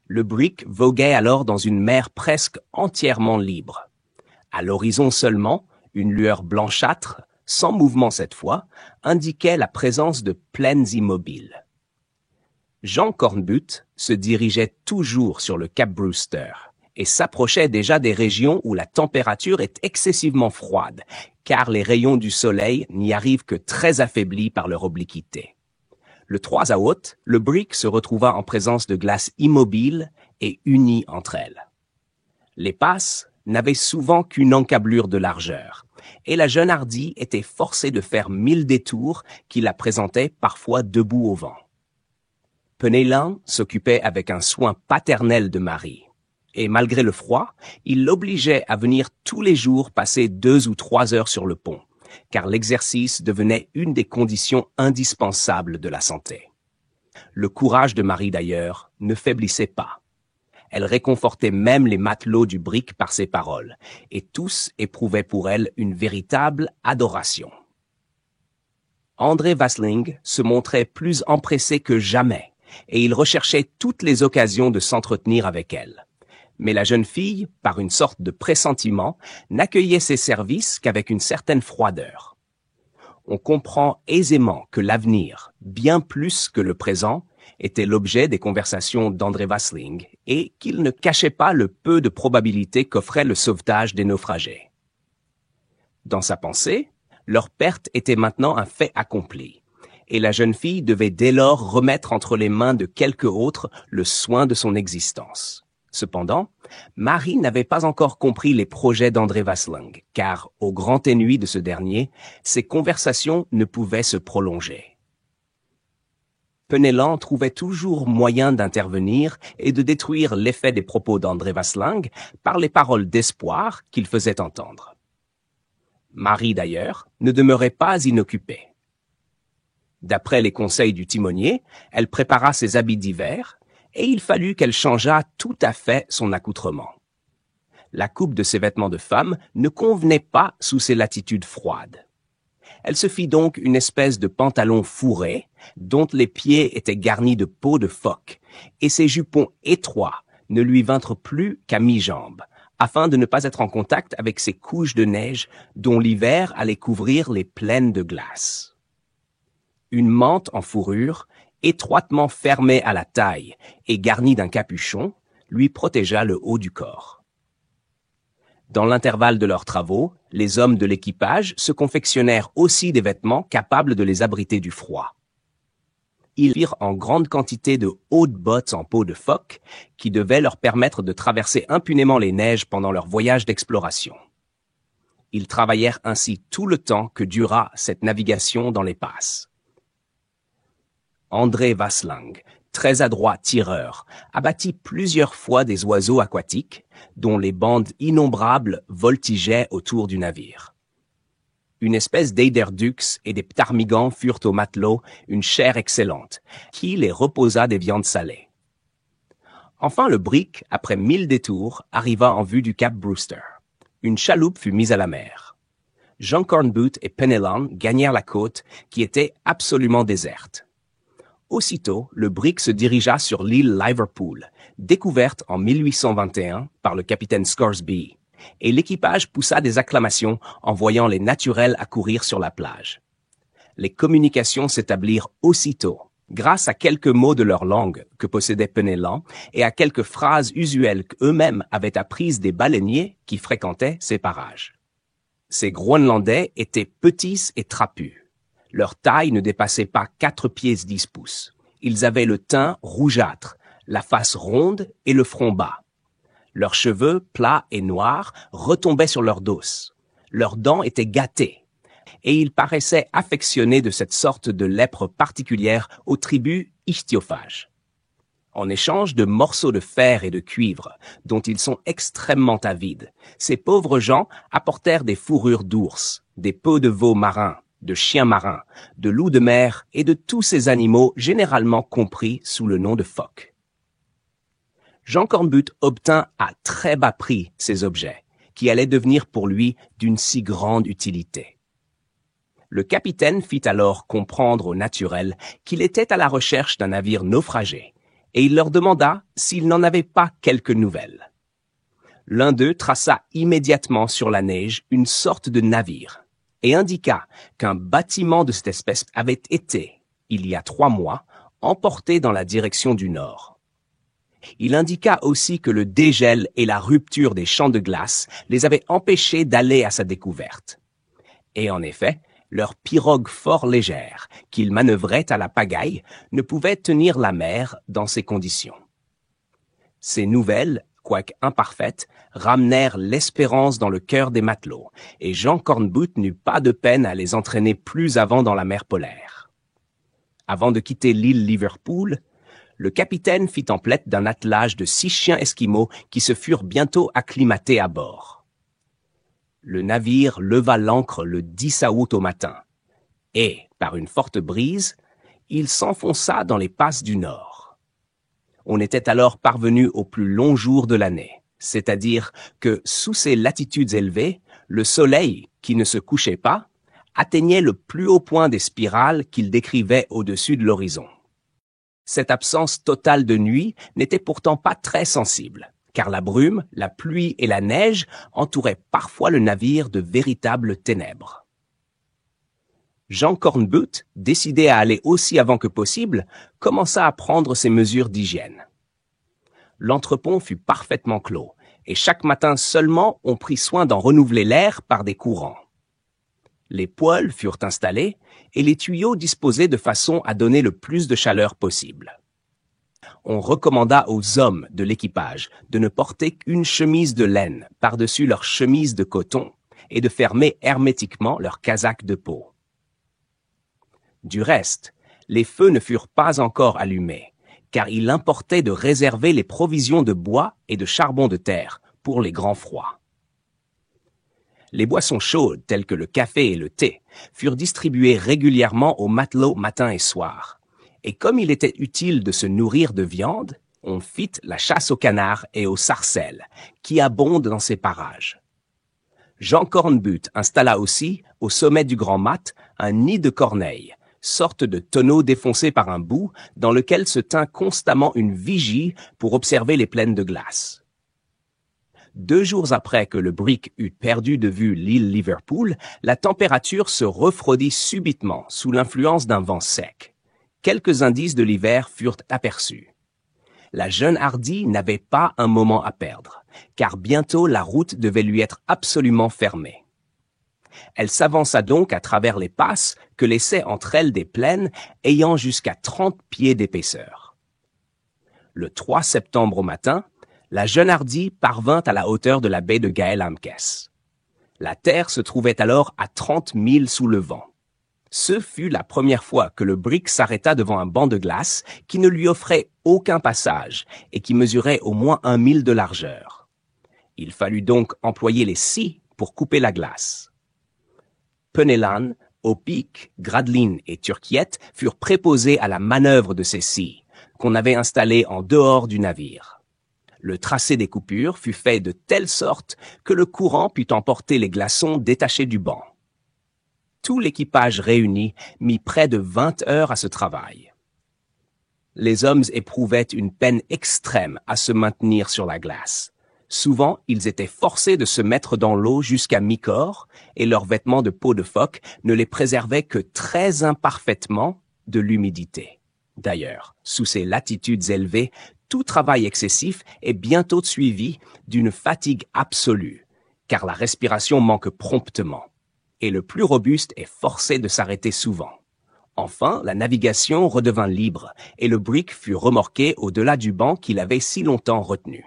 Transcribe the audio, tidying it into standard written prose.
Le brick voguait alors dans une mer presque entièrement libre. À l'horizon seulement, une lueur blanchâtre, sans mouvement cette fois, indiquait la présence de plaines immobiles. Jean Cornbutte se dirigeait toujours sur le cap Brewster et s'approchait déjà des régions où la température est excessivement froide, car les rayons du soleil n'y arrivent que très affaiblis par leur obliquité. Le 3 août, le brick se retrouva en présence de glaces immobiles et unies entre elles. Les passes n'avaient souvent qu'une encablure de largeur, et la jeune Hardy était forcée de faire 1000 détours qui la présentaient parfois debout au vent. Penellan s'occupait avec un soin paternel de Marie, et malgré le froid, il l'obligeait à venir tous les jours passer 2 ou 3 heures sur le pont, car l'exercice devenait une des conditions indispensables de la santé. Le courage de Marie, d'ailleurs, ne faiblissait pas. Elle réconfortait même les matelots du brick par ses paroles, et tous éprouvaient pour elle une véritable adoration. André Vasling se montrait plus empressé que jamais, et il recherchait toutes les occasions de s'entretenir avec elle. Mais la jeune fille, par une sorte de pressentiment, n'accueillait ses services qu'avec une certaine froideur. On comprend aisément que l'avenir, bien plus que le présent, était l'objet des conversations d'André Vasling et qu'il ne cachait pas le peu de probabilité qu'offrait le sauvetage des naufragés. Dans sa pensée, leur perte était maintenant un fait accompli, et la jeune fille devait dès lors remettre entre les mains de quelque autre le soin de son existence. Cependant, Marie n'avait pas encore compris les projets d'André Vasling, car, au grand ennui de ce dernier, ces conversations ne pouvaient se prolonger. Penellan trouvait toujours moyen d'intervenir et de détruire l'effet des propos d'André Vasling par les paroles d'espoir qu'il faisait entendre. Marie, d'ailleurs, ne demeurait pas inoccupée. D'après les conseils du timonier, elle prépara ses habits d'hiver et il fallut qu'elle changeât tout à fait son accoutrement. La coupe de ses vêtements de femme ne convenait pas sous ces latitudes froides. Elle se fit donc une espèce de pantalon fourré, dont les pieds étaient garnis de peau de phoque, et ses jupons étroits ne lui vinrent plus qu'à mi-jambe, afin de ne pas être en contact avec ces couches de neige dont l'hiver allait couvrir les plaines de glace. Une mante en fourrure, étroitement fermée à la taille et garnie d'un capuchon, lui protégea le haut du corps. Dans l'intervalle de leurs travaux, les hommes de l'équipage se confectionnèrent aussi des vêtements capables de les abriter du froid. Ils firent en grande quantité de hautes bottes en peau de phoque qui devaient leur permettre de traverser impunément les neiges pendant leur voyage d'exploration. Ils travaillèrent ainsi tout le temps que dura cette navigation dans les passes. André Vasling, très adroit tireur, abattit plusieurs fois des oiseaux aquatiques, dont les bandes innombrables voltigeaient autour du navire. Une espèce d'eiderdux et des ptarmigans furent aux matelots une chair excellente, qui les reposa des viandes salées. Enfin, le brick, après 1000 détours, arriva en vue du cap Brewster. Une chaloupe fut mise à la mer. Jean Cornbutte et Penellan gagnèrent la côte, qui était absolument déserte. Aussitôt, le brick se dirigea sur l'île Liverpool, découverte en 1821 par le capitaine Scoresby, et l'équipage poussa des acclamations en voyant les naturels accourir sur la plage. Les communications s'établirent aussitôt, grâce à quelques mots de leur langue que possédait Penellan et à quelques phrases usuelles qu'eux-mêmes avaient apprises des baleiniers qui fréquentaient ces parages. Ces Groenlandais étaient petits et trapus. Leur taille ne dépassait pas 4 pieds 10 pouces. Ils avaient le teint rougeâtre, la face ronde et le front bas. Leurs cheveux, plats et noirs, retombaient sur leur dos. Leurs dents étaient gâtées, et ils paraissaient affectionnés de cette sorte de lèpre particulière aux tribus ichthyophages. En échange de morceaux de fer et de cuivre, dont ils sont extrêmement avides, ces pauvres gens apportèrent des fourrures d'ours, des peaux de veaux marins, de chiens marins, de loups de mer et de tous ces animaux généralement compris sous le nom de phoques. Jean Cornbutte obtint à très bas prix ces objets, qui allaient devenir pour lui d'une si grande utilité. Le capitaine fit alors comprendre au naturel qu'il était à la recherche d'un navire naufragé, et il leur demanda s'ils n'en avaient pas quelques nouvelles. L'un d'eux traça immédiatement sur la neige une sorte de navire et indiqua qu'un bâtiment de cette espèce avait été, il y a 3 mois, emporté dans la direction du nord. Il indiqua aussi que le dégel et la rupture des champs de glace les avaient empêchés d'aller à sa découverte. Et en effet, leur pirogue fort légère, qu'ils manœuvraient à la pagaille, ne pouvait tenir la mer dans ces conditions. Ces nouvelles, quoique imparfaites, ramenèrent l'espérance dans le cœur des matelots, et Jean Cornbutte n'eut pas de peine à les entraîner plus avant dans la mer polaire. Avant de quitter l'île Liverpool, le capitaine fit emplette d'un attelage de 6 chiens esquimaux qui se furent bientôt acclimatés à bord. Le navire leva l'ancre le 10 août au matin, et, par une forte brise, il s'enfonça dans les passes du nord. On était alors parvenu au plus long jour de l'année, c'est-à-dire que, sous ces latitudes élevées, le soleil, qui ne se couchait pas, atteignait le plus haut point des spirales qu'il décrivait au-dessus de l'horizon. Cette absence totale de nuit n'était pourtant pas très sensible, car la brume, la pluie et la neige entouraient parfois le navire de véritables ténèbres. Jean Cornbutte, décidé à aller aussi avant que possible, commença à prendre ses mesures d'hygiène. L'entrepont fut parfaitement clos, et chaque matin seulement on prit soin d'en renouveler l'air par des courants. Les poêles furent installés et les tuyaux disposés de façon à donner le plus de chaleur possible. On recommanda aux hommes de l'équipage de ne porter qu'une chemise de laine par-dessus leur chemise de coton et de fermer hermétiquement leur casaque de peau. Du reste, les feux ne furent pas encore allumés, car il importait de réserver les provisions de bois et de charbon de terre pour les grands froids. Les boissons chaudes, telles que le café et le thé, furent distribuées régulièrement aux matelots matin et soir. Et comme il était utile de se nourrir de viande, on fit la chasse aux canards et aux sarcelles, qui abondent dans ces parages. Jean Cornbutte installa aussi, au sommet du grand mât, un nid de corneilles, sorte de tonneau défoncé par un bout, dans lequel se tint constamment une vigie pour observer les plaines de glace. 2 jours après que le brick eut perdu de vue l'île Liverpool, la température se refroidit subitement sous l'influence d'un vent sec. Quelques indices de l'hiver furent aperçus. La jeune Hardy n'avait pas un moment à perdre, car bientôt la route devait lui être absolument fermée. Elle s'avança donc à travers les passes que laissaient entre elles des plaines ayant jusqu'à 30 pieds d'épaisseur. Le 3 septembre au matin, la jeune Hardy parvint à la hauteur de la baie de Gael-Amkes. La terre se trouvait alors à 30 milles sous le vent. Ce fut la première fois que le brick s'arrêta devant un banc de glace qui ne lui offrait aucun passage et qui mesurait au moins 1 mille de largeur. Il fallut donc employer les scies pour couper la glace. Penellan, Opic, Gradlin et Turquiette furent préposés à la manœuvre de ces scies, qu'on avait installées en dehors du navire. Le tracé des coupures fut fait de telle sorte que le courant put emporter les glaçons détachés du banc. Tout l'équipage réuni mit près de 20 heures à ce travail. Les hommes éprouvaient une peine extrême à se maintenir sur la glace. Souvent, ils étaient forcés de se mettre dans l'eau jusqu'à mi-corps et leurs vêtements de peau de phoque ne les préservaient que très imparfaitement de l'humidité. D'ailleurs, sous ces latitudes élevées, tout travail excessif est bientôt suivi d'une fatigue absolue, car la respiration manque promptement, et le plus robuste est forcé de s'arrêter souvent. Enfin, la navigation redevint libre, et le brick fut remorqué au-delà du banc qu'il avait si longtemps retenu.